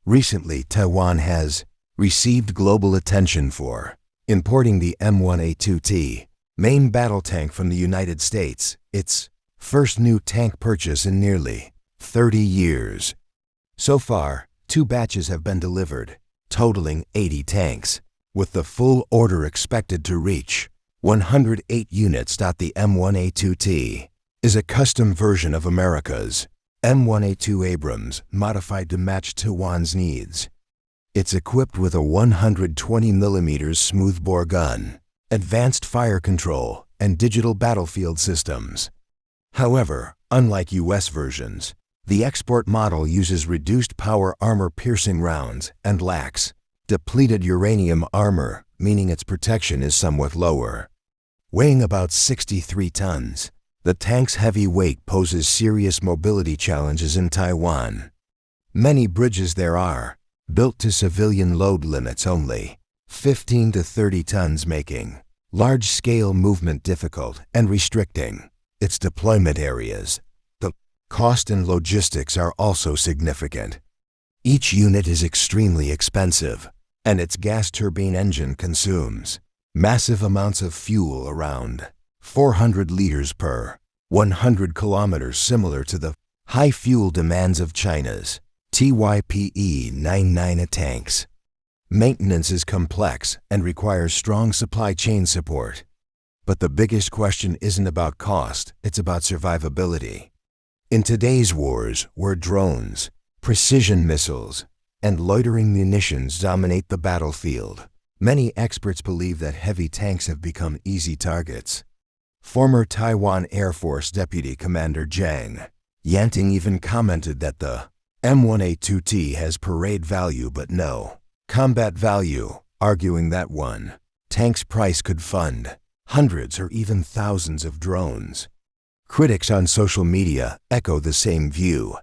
Recently, Taiwan has received global attention for importing the M1A2T main battle tank from the United States, its first new tank purchase in nearly 30 years. So far, 2 batches have been delivered, totaling 80 tanks, with the full order expected to reach 108 units. The M1A2T is a custom version of America's M1A2 Abrams, modified to match Taiwan's needs. It's equipped with a 120mm smoothbore gun, advanced fire control, and digital battlefield systems. However, unlike US versions, the export model uses reduced power armor-piercing rounds and lacks depleted uranium armor, meaning its protection is somewhat lower. Weighing about 63 tons, the tank's heavy weight poses serious mobility challenges in Taiwan. Many bridges there are built to civilian load limits only, 15 to 30 tons, making large-scale movement difficult and restricting its deployment areas. The cost and logistics are also significant. Each unit is extremely expensive, and its gas turbine engine consumes massive amounts of fuel, around 400 liters per 100 kilometers, similar to the high fuel demands of China's M1A2T tanks. Maintenance is complex and requires strong supply chain support. But the biggest question isn't about cost, it's about survivability. In today's wars, where drones, precision missiles, and loitering munitions dominate the battlefield, many experts believe that heavy tanks have become easy targets. Former Taiwan Air Force Deputy Commander Zhang Yanting even commented that the M1A2T has parade value but no combat value, arguing that one tank's price could fund hundreds or even thousands of drones. Critics on social media echo the same view,